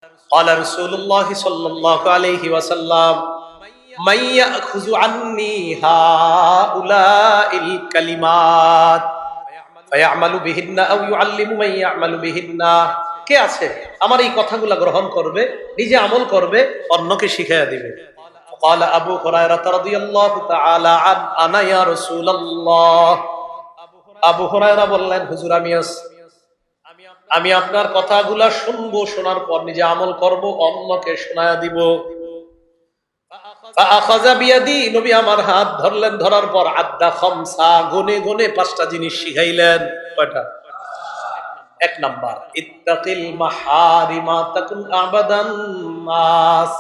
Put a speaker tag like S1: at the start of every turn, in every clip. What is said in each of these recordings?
S1: قال رسول الله صلى الله عليه وسلم من يأخذ عني هؤلاء الكلمات فيعمل بهن أو يعلم من يعمل بهن কে আছে আমার এই কথাগুলো গ্রহণ করবে, নিজে আমল করবে, অন্যকে শিখিয়ে দিবে। قال أبو هريرة رضي الله تعالى عنه أنا يا رسول الله আবু হুরায়রা বললেন, হুজুর আমি আপনার কথাগুলা শুনবো, শোনার পর নিজে আমল করব, অন্যকে শোনায়া দিব। ফাআখাযা বিয়াদি, নবী আমার হাত ধরলেন, ধরার পর আদ্দা খামসা, গুনে গুনে পাঁচটা জিনিস শিখাইলেন। কয়টা? এক নাম্বার, ইত্তাকিল মাহারিমা তাকুন আবাদান নাস,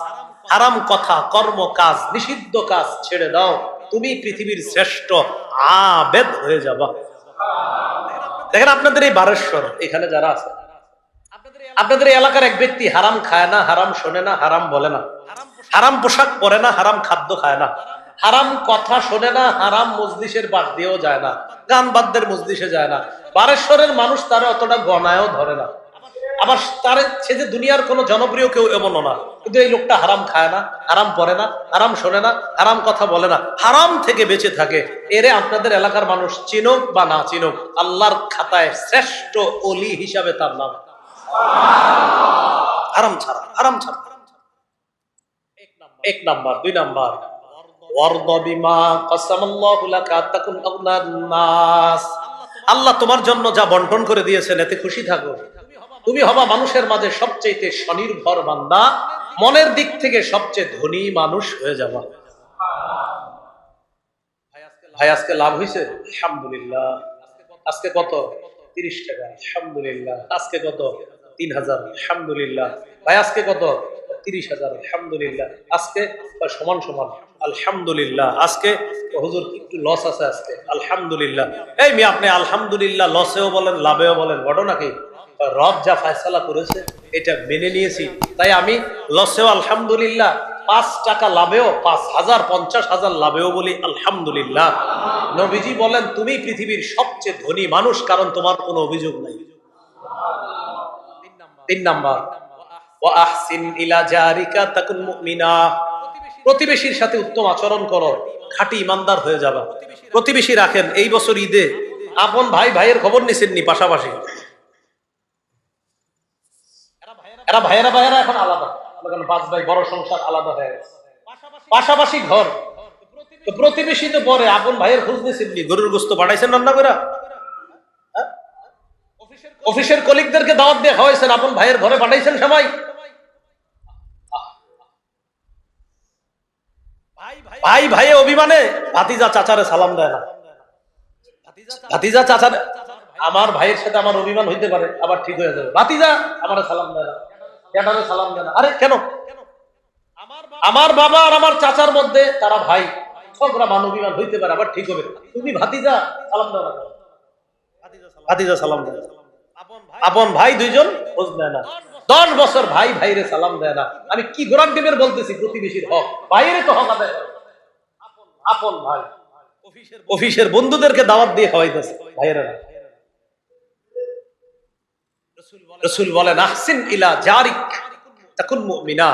S1: হারাম কথা, কর্ম, কাজ, নিষিদ্ধ কাজ ছেড়ে দাও, তুমি পৃথিবীর শ্রেষ্ঠ আবেদ হয়ে যাবা। দেখেন আপনাদের এই বারেশ্বর এখানে যারা আছে, আপনাদের এই এলাকার এক ব্যক্তি হারাম খায় না, হারাম শোনে না, হারাম বলে না, হারাম পোশাক পরে না, হারাম খাদ্য খায় না, হারাম কথা শোনে না, হারাম মজলিসের পাশ দিয়েও যায় না, গান বাদ্যের মজলিসে যায় না, বারেশ্বরের মানুষ তারা অতটা গণায়ও ধরে না। আবার তার সে যে দুনিয়ার কোনো জনপ্রিয় কেউ এমনও না, কিন্তু এই লোকটা হারাম খায় না, হারাম পরে না, হারাম শোনে না, হারাম কথা বলে না, হারাম থেকে বেঁচে থাকে। এরে আপনাদের এলাকার মানুষ চিনুক বা না চিনুক, আল্লাহর খাতায় শ্রেষ্ঠ ওলি হিসাবে তার নাম। হারাম ছাড়া, হারাম ছাড়া এক নাম্বার। দুই নাম্বার, ওয়ারদা বিমা কাসামাল্লাহু লাকা তাকুন আগনান নাস, আল্লাহ তোমার জন্য যা বন্টন করে দিয়েছেন এতে খুশি থাকো, তুমি হবা মানুষের মাঝে সবচেয়ে স্বনির্ভর বান্দা, মনের দিক থেকে সবচেয়ে ধনী মানুষ হয়ে যাবা। ভাই আজকে লাভ হয়েছে? আলহামদুলিল্লাহ। আজকে কত? 30 টাকা। আলহামদুলিল্লাহ। আজকে কত? 3000। আলহামদুলিল্লাহ। ভাই আজকে কত? 30,000। আলহামদুলিল্লাহ। আজকে সমান সমান। আলহামদুলিল্লাহ। আজকে হুজুর একটু লস আছে আজকে। আলহামদুলিল্লাহ। এই মেয়ে আপনি আলহামদুলিল্লাহ লসেও বলেন, লাভেও বলেন, ঘটনা কি? রব যা ফয়সালা করেছে এটা মেনে নিয়েছি, তাই আমি লসেও আলহামদুলিল্লাহ, 5 টাকা লাভেও, 5,000 50,000 লাভেও বলি আলহামদুলিল্লাহ। নবীজি বলেন তুমি পৃথিবীর সবচেয়ে ধনী মানুষ, কারণ তোমার কোনো অভিযোগ নাই। 3 নাম্বার, ওয়া আহসিন ইলা জারিকা তাকুন মুমিনা, প্রতিবেশীর সাথে উত্তম আচরণ করো, খাঁটি ইমানদার হয়ে যাবা। প্রতিবেশী রাখেন। এই বছর ঈদে আপন ভাই ভাইয়ের খবর নিছেননি? পাশাপাশি এরা ভাইয়েরা ভাইয়েরা এখন আলাদা, 5 ভাই, বড় সংসার আলাদা হয়ে গেছে, পাশাপাশি ঘর। তো প্রতিবেশী তো পরে, আপন ভাইয়ের খোঁজ নিছেননি? গরুর গোশত পাঠাইছেন রান্না করে? অফিসের কলিগদেরকে দাওয়াত দিয়ে খাওয়াইছেন, আপন ভাইয়ের ঘরে পাঠাইছেন সবাই? ভাই ভাইয়ে অভিমানে ভাতিজা চাচারে সালাম দেয় না। ভাতিজা চাচারে, আমার ভাইয়ের সাথে আমার অভিমান হইতে পারে, আবার ঠিক হয়ে যাবে, ভাতিজা আমারে সালাম দেয় না, ক্যাডারে সালাম দেয় না। আরে কেন? আমার বাবা আর আমার চাচার মধ্যে তারা ভাই, ঝগড়া মান অভিমান হইতে পারে, আবার ঠিক হবে, তুমি ভাতিজা সালাম দাও না। ভাতিজা সালাম দেয়, আপন ভাই দুইজন খোঁজ নেয় না। 10 বছর ভাই ভাইরে সালাম দেয় না। আমি কি গোরান টিমের বলতেছি? প্রতিবেশীর হক, ভাইয়ের তো হক আদায় করে। আপন ভাই অফিসের বন্ধুদেরকে দাওয়াত দিয়ে খাওয়াইতেছে, ভাইয়েরা। রাসূল বলেন আহসিন ইলা জারিক তাকুন মুমিনা,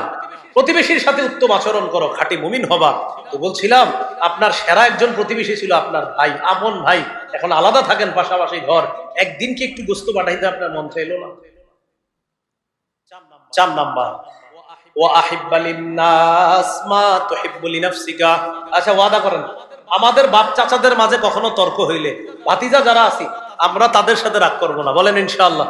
S1: প্রতিবেশীর সাথে উত্তম আচরণ করো, খাঁটি মুমিন হবা। তো বলছিলাম আপনার সেরা একজন প্রতিবেশী ছিল আপনার ভাই, আপন ভাই, এখন আলাদা থাকেন, পাশাপাশি ঘর, একদিন কি একটু গোশত পাঠাইতে আপনার মন চাইলো না? 4 নাম্বার, ওয়া আহিব্বা লিন-নাস মা তুহিব্বু লিনাফসিকা, আচ্ছা ওয়াদা করেন আমাদের বাপ চাচাদের মাঝে কখনো তর্ক হইলে ভাতিজা যারা আছি আমরা তাদের সাথে রাগ করবো না, বলেন ইনশাআল্লাহ।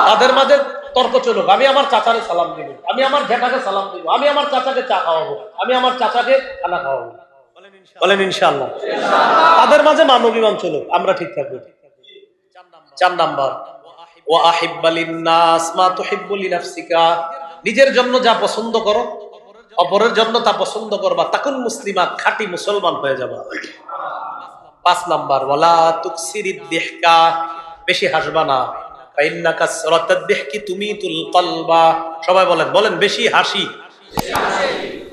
S1: তাদের মাঝে তর্ক চলুক, আমি আমার চাচাকে সালাম দিব, আমি আমার জ্যাঠাকে সালাম দিব, আমি আমার চাচাকে চা খাওয়াবো, আমি আমার চাচাকে খানা খাওয়াবো, বলেন ইনশাআল্লাহ। তাদের মাঝে মান অভিমান চলুক, আমরা ঠিক থাকবো। 4 নাম্বার, ওয়া আহিব্বা লিন-নাস মা তুহিব্বু লিনাফসিকা, নিজের জন্য যা পছন্দ করো অপরের জন্য তা পছন্দ করবা, তাকুন মুসলিমা, খাঁটি মুসলমান হয়ে যাবা। 5 নাম্বার, ওয়ালা তুকসিরিদ দিহকা, বেশি হাসবা না, ফাইন্না কাসরাতাদ দিহকি তুমিতুল কলবা, সবাই বলেন, বলেন বেশি হাসি,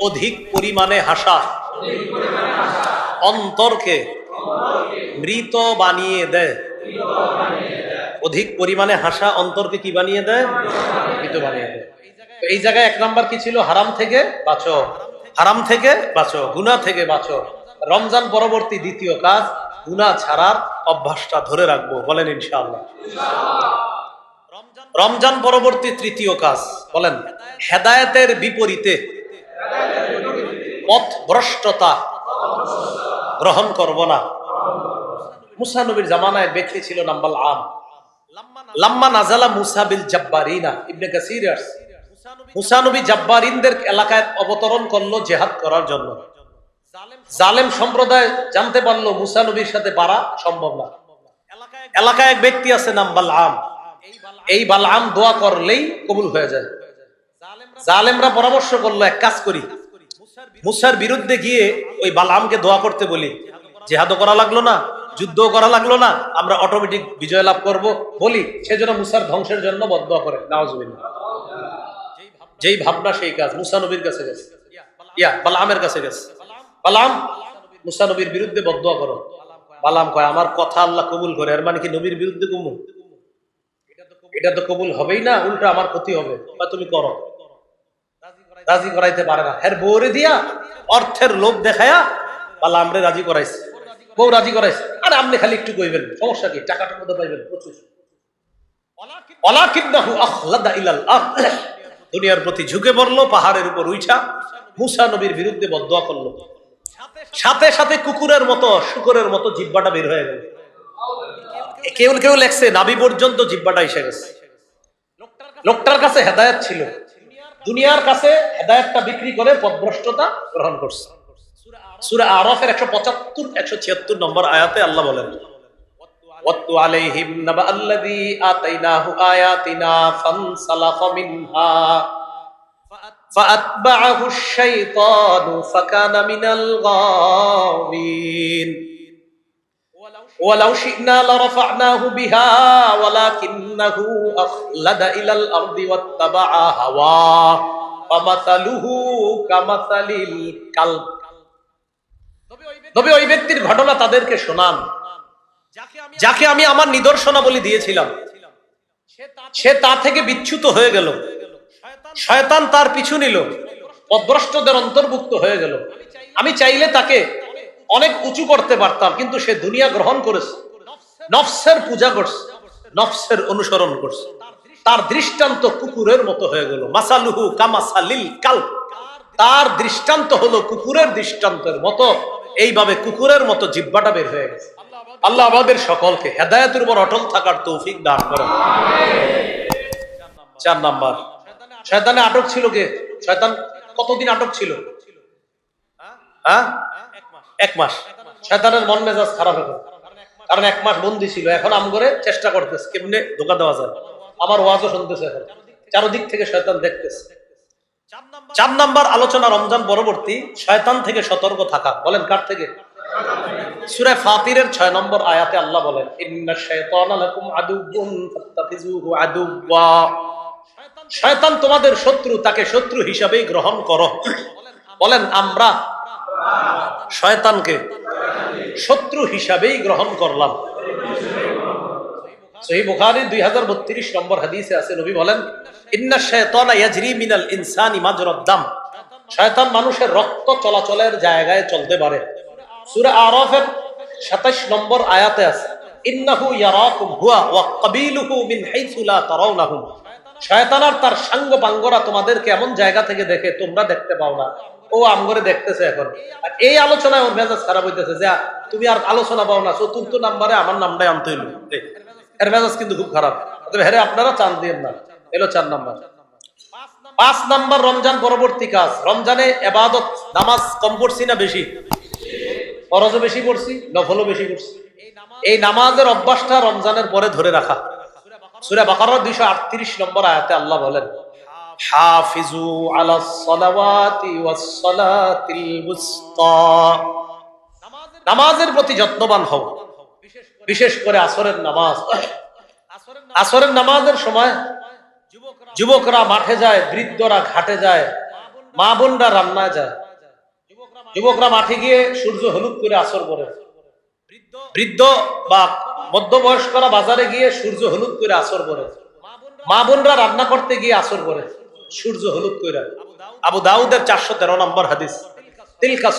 S1: অধিক পরিমাণে হাসা অন্তরকে মৃত বানিয়ে দেয়। অধিক পরিমাণে হাসা অন্তরকে কি বানিয়ে দেয়? মৃত বানিয়ে দেয়। এই জায়গায় 1 নাম্বার কি ছিল? হারাম থেকে বাঁচো, হারাম থেকে বাঁচো, গুনাহ থেকে বাঁচো। রমজান পরবর্তী দ্বিতীয় কাজ, গুনাহ ছাড়ার অভ্যাসটা ধরে রাখবো, বলেন ইনশাআল্লাহ। রমজান পরবর্তী তৃতীয় কাজ, বলেন হেদায়েতের বিপরীতে পথ ভ্রষ্টতা গ্রহণ করব না। মুসা নবীর জামানায় এক ব্যক্তি ছিল নাম বালআম। লাম্মা নাজালা মুসা বিল জাব্বারিনা, ইবনে কাসির আসছে, মুসা নবী জাব্বারিনদের এলাকায় অবতরণ করলো জিহাদ করার জন্য। জালেম সম্প্রদায় জানতে পারলো মুসা নবীর সাথে পারা সম্ভব না। এলাকায় এক ব্যক্তি আছে নাম বালআম, এই বালআম দোয়া করলেই কবুল হয়ে যায়। জালেমরা পরামর্শ করলো এক কাজ করি, মুসার বিরুদ্ধে গিয়ে ওই বালআমকে দোয়া করতে বলি, জিহাদও করা লাগলো না, যুদ্ধও করা লাগলো না, আমরা অটোমেটিক বিজয় লাভ করব বলি। সেজন্য মুসার ধ্বংসের জন্য বদদোয়া করে, নাউজুবিল্লাহ। যেই ভাবনা সেই কাজ। মুসা নবীর কাছে গেছে, বালআমের কাছে গেছে, বালআম মুসা নবীর বিরুদ্ধে বদদোয়া করো। বালআম কয় আমার কথা আল্লাহ কবুল করে, এর মানে কি নবীর বিরুদ্ধে কমু? এটা তো কবুল হবেই না, উল্টা আমার ক্ষতি হবে। তুমি করো। রাজি করাইতে পারে না, হের বউরে দিয়া অর্থের লোভ দেখায়া বালআমরে রাজি করাইছে, বউ রাজি করাইছে। আরে আপনি খালি একটু কইবেন, সমস্যা কি, টাকাটা মধ্যে পাইবেন প্রচুর। ওয়ালাকিন্নাহু আখলাদা ইলাল আরদ, দুনিয়ার প্রতি ঝুঁকে পড়লো, পাহাড়ের উপর উঠা মুসা নবীর বিরুদ্ধে বদদোয়া করলো। সাথে সাথে কুকুরের মতো, শুকরের মতো জিহ্বাটা বের হয়ে গেল। কেউ কেউ লেখছে নাভি পর্যন্ত জিহ্বাটা এসে গেছে। লোকটার কাছে হেদায়েত ছিল, দুনিয়ার কাছে হেদায়েতটা বিক্রি করে পথভ্রষ্টতা গ্রহণ করছে। সূরা আরাফের 175 176 নম্বর আয়াতে আল্লাহ বলেন, ওয়াতলু আলাইহিম নাবা আল্লাযী আতাইনাহু আয়াতিনা ফানসালাখা মিনহা ফাআতবাআহু আশ-শাইতানু ফাকানা মিনাল গাওয়িন ওয়ালাউ শি'না লারাফা'নাহু বিহা ওয়ালাকিন্নাহু আখলাদা ইলাল আরদি ওয়াত্তাবা'a হাওয়া ফামাসালুহু কামাসালিল কালব। তবে ওই ব্যক্তির ঘটনা তাদেরকে শোনান যাকে আমি আমার নিদর্শনাবলী দিয়েছিলাম, সে তা থেকে বিচ্যুত হয়ে গেল, শয়তান তার পিছু নিল, পথভ্রষ্টদের অন্তর্ভুক্ত হয়ে গেল। আমি চাইলে তাকে অনেক উঁচু করতে পারতাম, কিন্তু সে দুনিয়া গ্রহণ করেছে, নফসের পূজা করছে, নফসের অনুসরণ করছে। তার দৃষ্টান্ত কুকুরের মতো হয়ে গেল। মাসালুহু কামাসালিল কালব, তার দৃষ্টান্ত হলো কুকুরের দৃষ্টান্তের মতো। এইভাবে কুকুরের মতো জিহ্বাটা বের হয়ে গেছে। আল্লাহ আমাদের সকলকে হেদায়েতের উপর অটল থাকার তৌফিক দান করেন। 4 নাম্বার, শয়তানে আটক ছিল কে? শয়তান কতদিন আটক ছিল? 1 মাস। শয়তানের মন মেজাজ খারাপ হয়ে গেল, কারণ 1 মাস বন্দী ছিল। এখন আম করে চেষ্টা করতেছে কেমনে ধোঁকা দেওয়া যায়। আমার ওয়াজও শুনতেছে, এখন চারদিক থেকে শয়তান দেখতেছে। 4 নাম্বার আলোচনা, রমজান পরবর্তী শয়তান থেকে সতর্ক থাকা। বলেন কার থেকে? সূরা ফাতিরের 6 নম্বর আয়াতে আল্লাহ বলেন, ইন্নাশ শাইতানা লাকুম আদুউন ফাত্তাখিযুহু আদুওয়া, শয়তান তোমাদের শত্রু, তাকে শত্রু হিসাবেই গ্রহণ করো। বলেন আমরা শয়তানকে শত্রু হিসাবেই গ্রহণ করলাম। সহিহ বুখারী 2032 নম্বর হাদিসে আছে, নবী বলেন, ইন্নাশ শাইতানা ইয়াজরি মিনাল ইনসানি মাজরাদ দাম, শয়তান মানুষের রক্ত চলাচলের জায়গায় চলতে পারে। সূরা আরাফের 27 নম্বর আয়াতে আছে, ইন্নাহু ইয়ারাকুম হুয়া ওয়া কাবিলুহু মিন হাইসু লা তারাউনাহুম, শয়তান আর তার সাঙ্গ পাঙ্গরা তোমাদেরকে এমন জায়গা থেকে দেখে তোমরা দেখতে পাও না, ও আমগরে দেখতেছে। এখন আর এই আলোচনায় ওর মেজাজ খারাপ হইতেছে যে তুমি আর আলোচনা পাও না, 4th নাম্বারে আমার নামটাই আনতে হইল। এর মেজাজ কিন্তু খুব খারাপ। তবে হ্যাঁ, আপনারা চান দিয়েন না। এলো 4 নাম্বার। 5 নাম্বার রমজান পরবর্তী কাজ, রমজানে ইবাদত, নামাজ কম পড়ছি না বেশি? ফরজও বেশি পড়ছি, নফলও বেশি পড়ছি। এই নামাজের অভ্যাসটা রমজানের পরে ধরে রাখা। সূরা বাকারার 238 নম্বর আয়াতে আল্লাহ বলেন, হাফিজু আলাস সালাওয়াতি ওয়াস সালাতিল উসতা, নামাজের প্রতি যত্নবান হও, বিশেষ করে আসরের নামাজ। আসরের নামাজের সময় যুবকরা মাঠে যায়, বৃদ্ধরা ঘাটে যায়, মা বোনরা রান্নায় যায়। যুবকরা মাঠে গিয়ে সূর্য হলুদ করে আসর পড়ে, বৃদ্ধ বা মধ্যবয়স্করা বাজারে গিয়ে সূর্য হলুদ করে আসর পড়ে, মা বোনরা রান্না করতে গিয়ে আসর পড়ে। সূর্য হলুদ কইরা। আবু দাউদের 413 নম্বর হাদিস। তিলকা